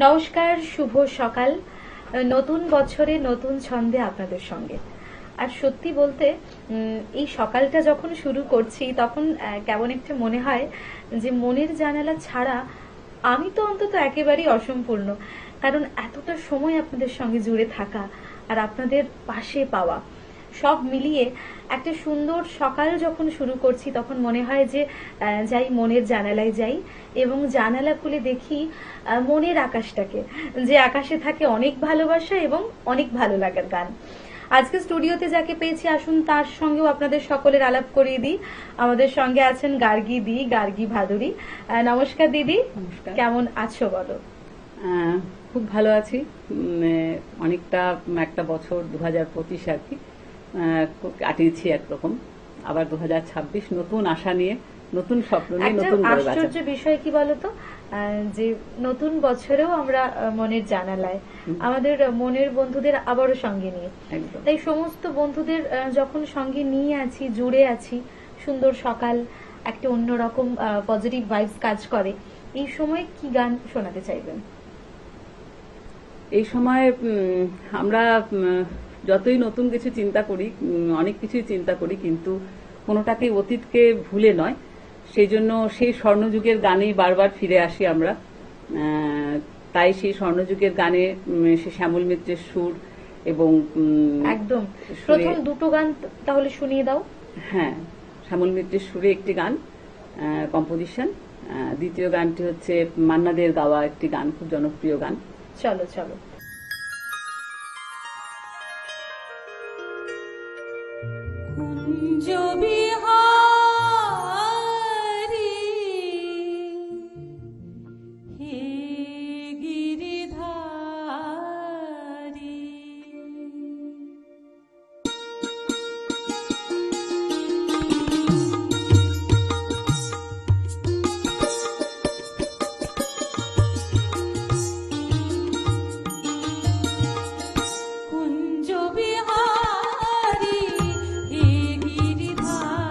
নমস্কার, শুভ সকাল। নতুন বছরে নতুন ছন্দে আপনাদের সঙ্গে। আর সত্যি বলতে এই সকালটা যখন শুরু করছি তখন কেমন একটা মনে হয় যে মনের জানালা ছাড়া আমি তো অন্তত একেবারেই অসম্পূর্ণ। কারণ এতটা সময় আপনাদের সঙ্গে জুড়ে থাকা আর আপনাদের পাশে পাওয়া সব মিলিয়ে একটা সুন্দর সকাল যখন শুরু করছি তখন মনে হয় যে যাই মনের জানালায় যাই এবং জানালা খুলে দেখি মনের আকাশটাকে, যে আকাশে থাকে অনেক ভালোবাসা এবং অনেক ভালো লাগার গান। আজকে স্টুডিওতে যাকে পেয়েছি আসুন তার সঙ্গেও আপনাদের সকলের আলাপ করিয়ে দিই। আমাদের সঙ্গে আছেন গার্গী দি, গার্গী ভাদুরী। নমস্কার দিদি। নমস্কার। কেমন আছো বলো? খুব ভালো আছি। অনেকটা একটা বছর 2025 আর কি কাটিয়েছি একরকম। আবার 2026 নতুন আশা নিয়ে, নতুন স্বপ্ন নিয়ে, নতুন আশ্চর্য বিষয় কি বলতো, যে নতুন বছরেও আমরা মনের জানালায় আমাদের মনের বন্ধুদের আবারও সঙ্গে নিয়ে, তাই সমস্ত বন্ধুদের যখন সঙ্গে নিয়ে আছি, জুড়ে আছি, সুন্দর সকাল, একটা অন্যরকম পজিটিভ ভাইবস কাজ করে। এই সময় কি গান শোনাতে চাইবেন? এই সময় আমরা যতই নতুন কিছু চিন্তা করি, অনেক কিছুই চিন্তা করি, কিন্তু কোনোটাকেই অতীতকে ভুলে নয়। সেই জন্য সেই স্বর্ণযুগের গানেই বারবার ফিরে আসি আমরা। তাই সেই স্বর্ণযুগের গানে সে শ্যামল মিত্রের সুর এবং একদম প্রথম দুটো গান তাহলে শুনিয়ে দাও। হ্যাঁ, শ্যামল মিত্রের সুরে একটি গান কম্পোজিশন, দ্বিতীয় গানটি হচ্ছে মান্না দের গাওয়া একটি গান, খুব জনপ্রিয় গান। চলো চলো। কুঞ্জ বিহারী হে গিরিধারী, কুঞ্জ বিহারী হে গিরিধারী,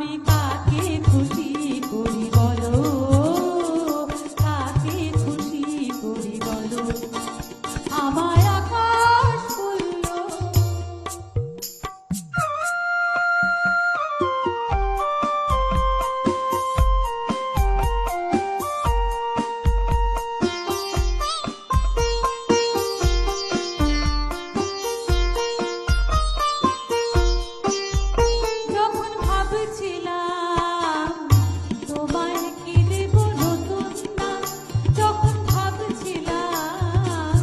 আমি কাকে খুশি করি বলো, কাকে খুশি করি বলো, আমায় আকাশ বলল। যখন ভাবছিলাম তোমায় কি দেব নতুন নাম, যখন ভাবছিলাম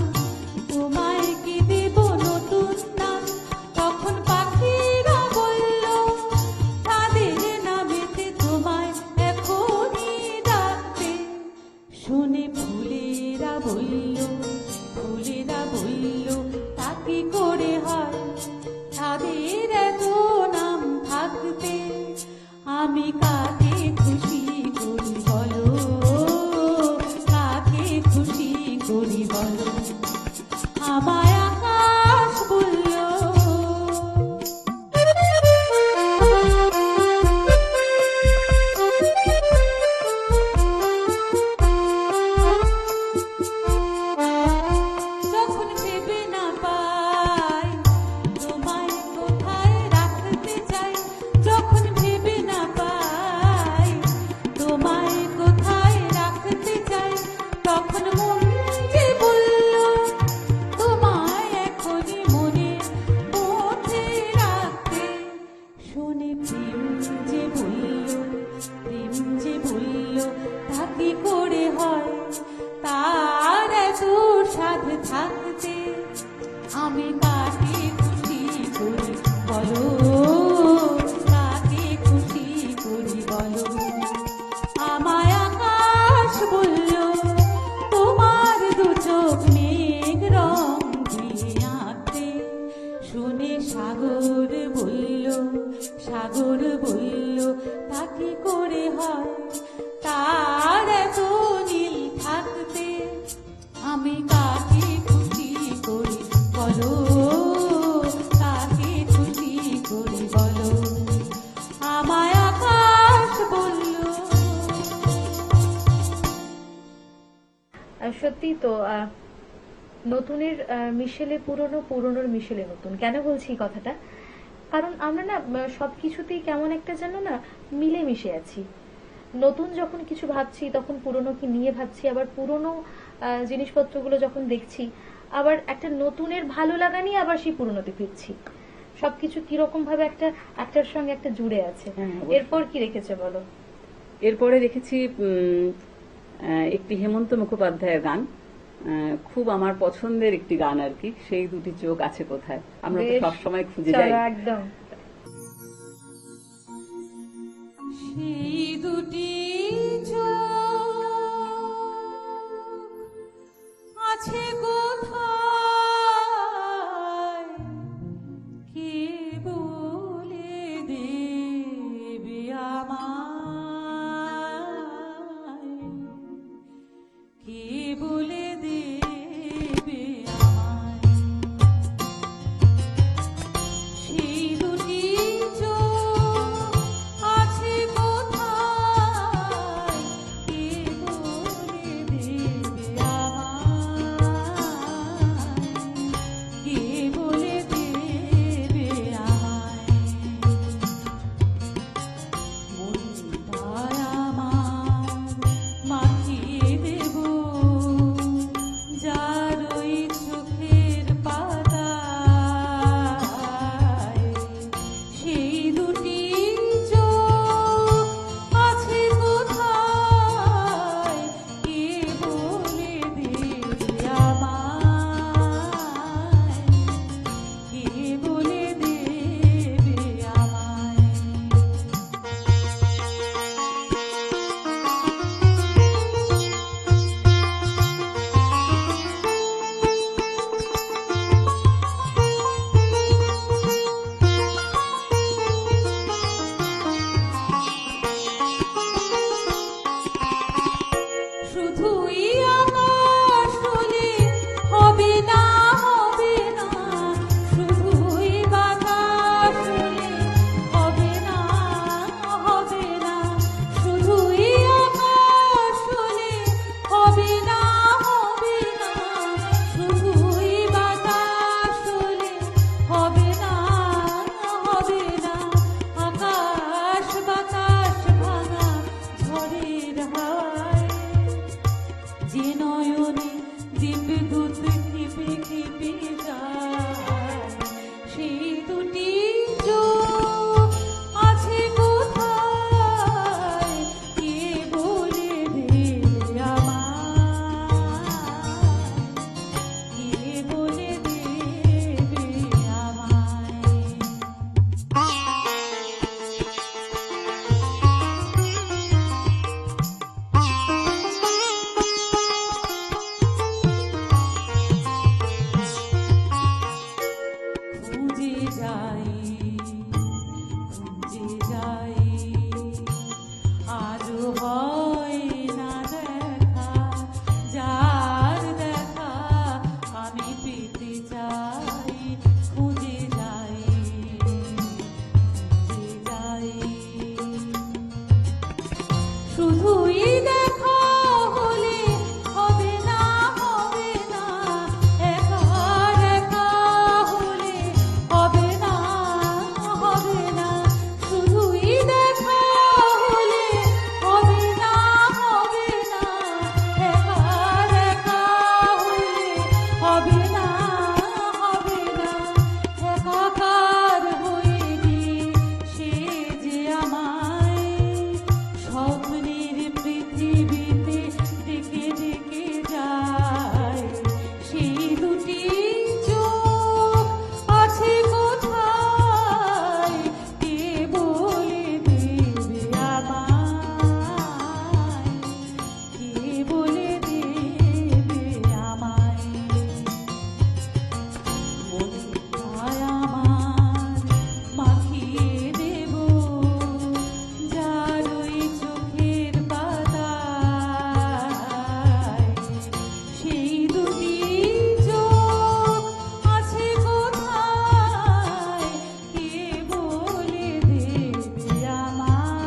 তোমায় কি দেব নতুন নাম, তখন পাখিরা বলল তাদের নামেতে তোমায় এখনই ডাকতে। শুনে ফুলেরা বলল, ফুলেরা বলল তা কি করে হয় তাদের এত নাম থাকতে। আমি কাকে খুশি করি বলো, কাকে খুশি করি বলো, আমায় আকাশ বলল। যখন ভেবে না পাই তোমায় কোথায় রাখতে চাই, যখন ভেবে না পাই তোমায় কোথায় রাখতে চাই, তখন মন যে বলল তোমায় এখনই মনের মধ্যে রাখতে। শুনে প্রেম যে বলল, প্রেম যে বলল তা কি করে হয় তার এত সাধ থাকতে। আমি কাকে খুশি করি বলো, কাকে খুশি করি বলো, আমায় আকাশ বলল তোমার দু চোখ মেঘ রং দিয়ে আঁকতে। শুনে সাগর বলল, সাগর বলল তা কি করে হয় তার এত নীল থাকতে। আমি কাকে খুশি করি বলো, কাকে খুশি করি বলো, আমায় আকাশ বলল। সত্যি তো নতুনের মিশেলে পুরনো, পুরনোর মিশেলে নতুন। কেন বলছি এই কথাটা? কারণ আমরা না সবকিছুতেই কেমন একটা যেন না মিলে মিশে আছি। নতুন যখন কিছু ভাবছি তখন পুরনোকে নিয়ে ভাবছি, আবার পুরনো জিনিসপত্রগুলো যখন দেখছি আবার একটা নতুনের ভালো লাগা নিয়ে আবার সেই পুরনোতে ফিরছি। সবকিছু কিরকম ভাবে একটা একটার সঙ্গে একটা জুড়ে আছে। হ্যাঁ, অবশ্যই। এরপর কি রেখেছে বলো? এরপরে রেখেছি একটি হেমন্ত মুখোপাধ্যায়ের গান, খুব আমার পছন্দের একটি গান আর কি, সেই দুটি চোখ আছে কোথায়। আমরা তো বেশ, সবসময় খুঁজে চলো যাই। একদম। সেই দুটি চোখ আছে কোথায়, কে বলে দেবে আমায়, কে বলে দেবে আমায়। সেই দুটি হয় না দেখা, যার দেখা আমি পেতে চাই, খুঁজে যাই, খুঁজে যাই। শুধুই দেখা হলে হবে না, হবে না, একা একা হলে হবে না, হবে না। শুধুই দেখা হলে হবে না, হবে না, একা একা হলে হবে না, হবে না। একাকার হয়ে গিয়ে সে যে আমায় স্বপ্নের পৃথিবীতে ডেকে ডেকে যায়। সেই দুটি চোখ আছে কোথায়, কে বলে দেবে আমায়, কে বলে দেবে আমায়। মনটায় আমার মাখিয়ে দেব যার ওই চোখের পাতায়। সেই দুটি চোখ আছে কোথায়, কে বলে দেবে আমায়,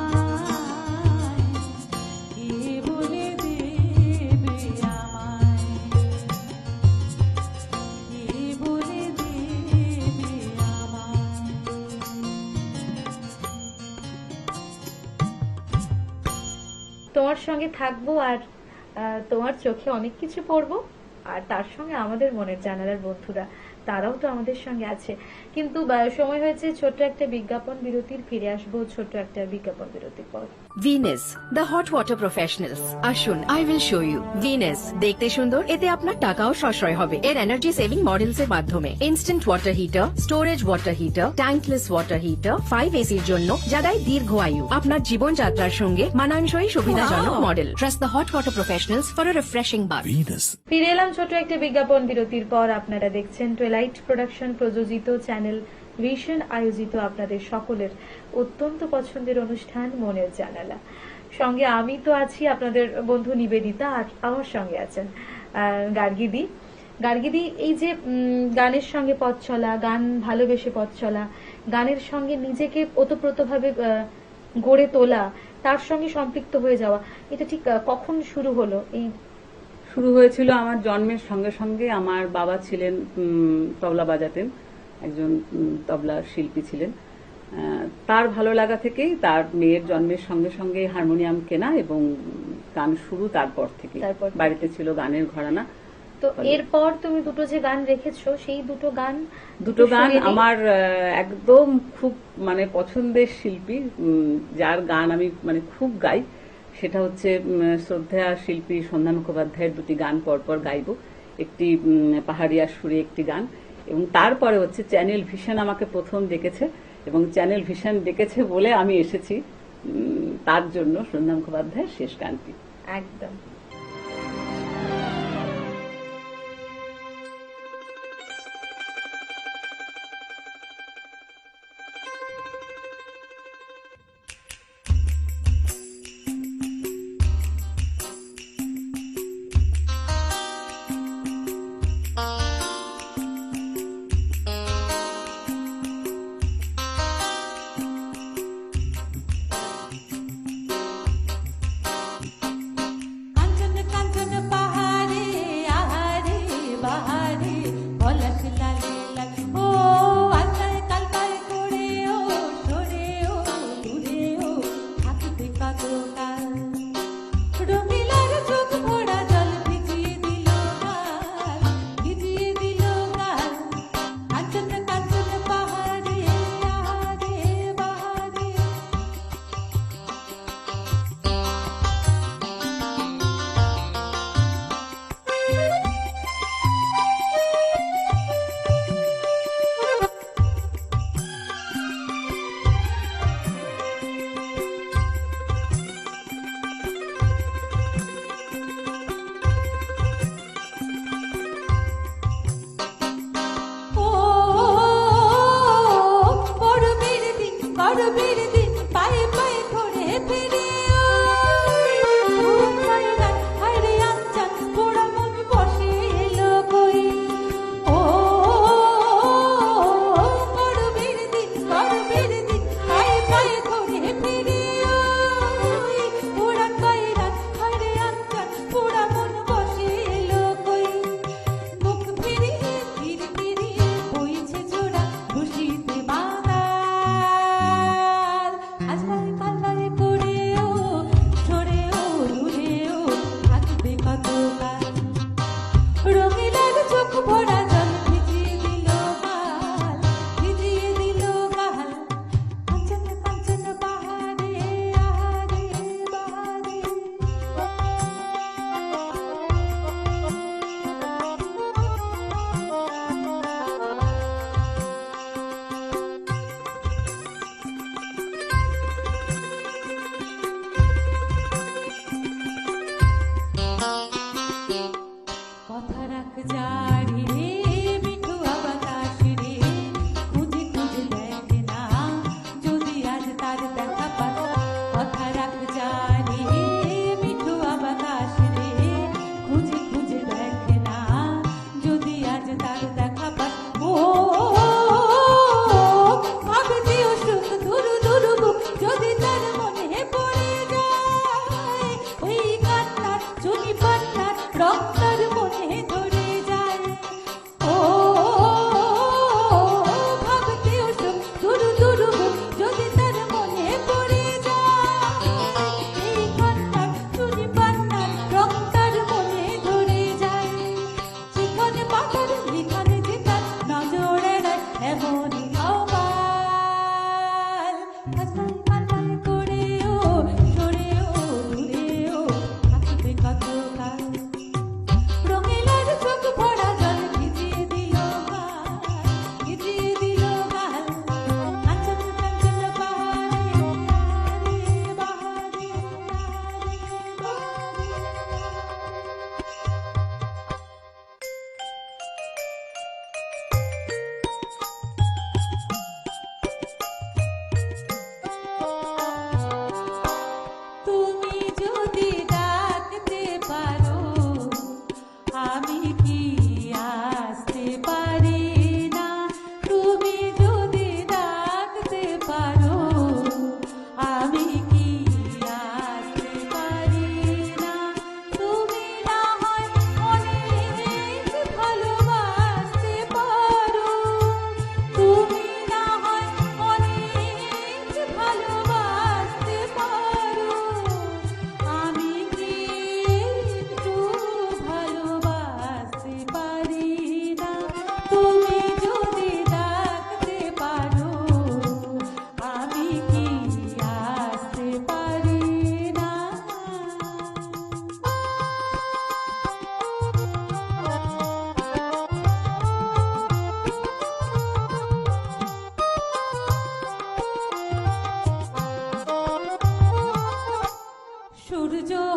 কে বলে দেবে আমায়, কে বলে দেবে আমায়। তোমার সঙ্গে থাকবো আর তোমার চোখে অনেক কিছু পড়বো, আর তার সঙ্গে আমাদের মনের জানালার বন্ধুরা তারাও তো আমাদের সঙ্গে আছে। কিন্তু সময় হয়েছে ছোট্ট একটা বিজ্ঞাপন বিরতির, ফিরে আসবো ছোট্ট একটা বিজ্ঞাপন বিরতির পর। Venus the hot water professionals. আসুন, I will show you. Venus দেখতে সুন্দর, এতে আপনার টাকাও সাশ্রয় হবে। এর এনার্জি সেভিং মডেলস এর মাধ্যমে instant water heater, storage water heater, tankless water heater, 5 এসির জন্য, যা দেয় দীর্ঘ আয়ু। আপনার জীবনযাত্রার সঙ্গে মানানসই সুবিধাজনক model. Trust the hot water professionals for a refreshing bath. ফিরে এলাম ছোট একটা বিজ্ঞাপন বিরতির পর। আপনারা দেখছেন টুয়েলাইট প্রোডাকশন প্রযোজিত, চ্যানেল ভিশন আয়োজিত আপনাদের সকলের অত্যন্ত পছন্দের অনুষ্ঠান মনের জানালা। সঙ্গে আমি তো আছি আপনাদের বন্ধু নিবেদিতা, আর আমার সঙ্গে আছেন গার্গিদি। গার্গিদি, এই যে গানের সঙ্গে পথ চলা, গান ভালোবেসে পথ চলা, গানের সঙ্গে নিজেকে ওতপ্রোতভাবে গড়ে তোলা, তার সঙ্গে সম্পৃক্ত হয়ে যাওয়া, এটা ঠিক কখন শুরু হলো? এই শুরু হয়েছিল আমার জন্মের সঙ্গে সঙ্গে। আমার বাবা ছিলেন তবলা বাজাতেন, একজন তবলা শিল্পী ছিলেন। তার ভালো লাগা থেকেই তার মেয়ের জন্মের সঙ্গে সঙ্গে হারমোনিয়াম কেনা এবং গান শুরু তারপর থেকে। বাড়িতে ছিল গানের ঘরানা। তো এরপর তুমি দুটো যে গান রেখেছো, সেই দুটো গান আমার একদম খুব মানে পছন্দের শিল্পী, যার গান আমি মানে খুব গাই, সেটা হচ্ছে শ্রদ্ধেয়া শিল্পী সন্ধ্যা মুখোপাধ্যায়ের দুটি গান পরপর গাইব। একটি পাহাড়িয়া সুরে একটি গান, এবং তারপরে হচ্ছে চ্যানেল ভিশন আমাকে প্রথম ডেকেছে, এবং চ্যানেল ভিশন ডেকেছে বলে আমি এসেছি তার জন্য সন্ধ্যা মুখোপাধ্যায়ের শেষ গানটি। একদম।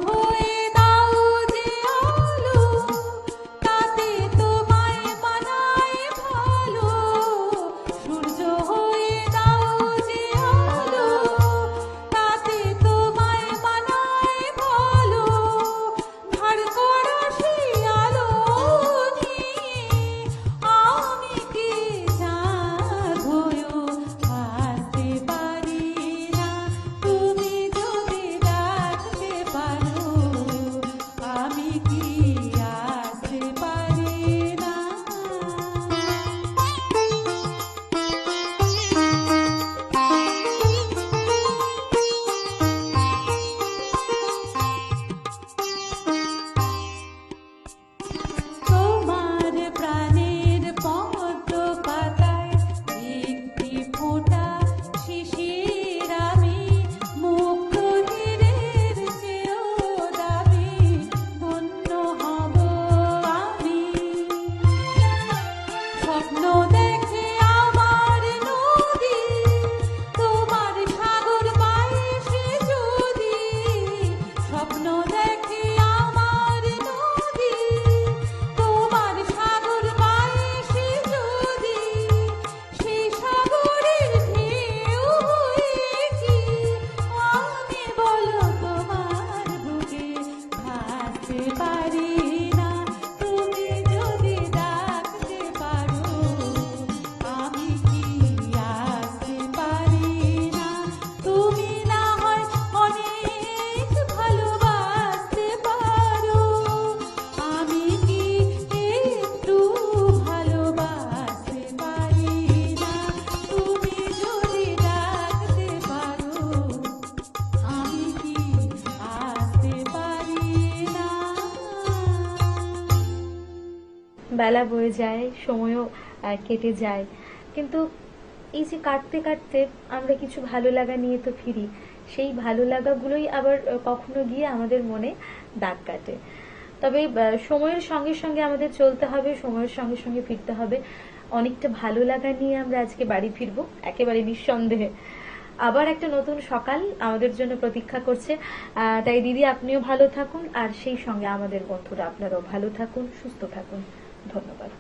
হয়ে দাও যে আলো, তাতে তোমায় মানায় ভালো। সূর্য হয়ে দাও যে আলো, তাতে তোমায় মানায় ভালো। ভার করো সেই আলো নিয়ে, আমি কি চাঁদ হয়েও আসতে পারি না। তুমি যদি ডাকতে পারো, আমি কি আসতে পারি না। তোমার প্রাণের পদ্ম পাতায় একটি ফোঁটা শিশির আমি, মুক্ত ধীরের চেয়েও দামি, ধন্য হব আমি। স্বপ্ন দেখে আমার নদী, তোমার সাগর পায়ে সে যদি। স্বপ্ন দেখে আমার নদী, তোমার সাগর পায়ে সে যদি। সেই সাগরের ঢেউ হয়ে কি আমি বলো তোমার বুকে ভাসতে পারি না। তুমি যদি ডাকতে পারো, আমি কি আসতে পারি না। তুমি না হয় অনেক ভালোবাসতে পারো, আমি কি একটু ভালোবাসতে পারি না। তুমি যদি ডাকতে পারো, আমি কি আসতে পারি না। বেলা বয়ে যায়, সময়ও কেটে যায়, কিন্তু এই যে কাটতে কাটতে আমরা কিছু ভালো লাগা নিয়ে তো ফিরি, সেই ভালো লাগাগুলোই আবার কখনো গিয়ে আমাদের মনে দাগ কাটে। তবে সময়ের সঙ্গে সঙ্গে আমাদের চলতে হবে, সময়ের সঙ্গে সঙ্গে ফিরতে হবে। অনেকটা ভালো লাগা নিয়ে আমরা আজকে বাড়ি ফিরবো একেবারে নিঃসন্দেহে। আবার একটা নতুন সকাল আমাদের জন্য প্রতীক্ষা করছে। তাই দিদি আপনিও ভালো থাকুন, আর সেই সঙ্গে আমাদের বন্ধুরা আপনারাও ভালো থাকুন, সুস্থ থাকুন। ধন্যবাদ।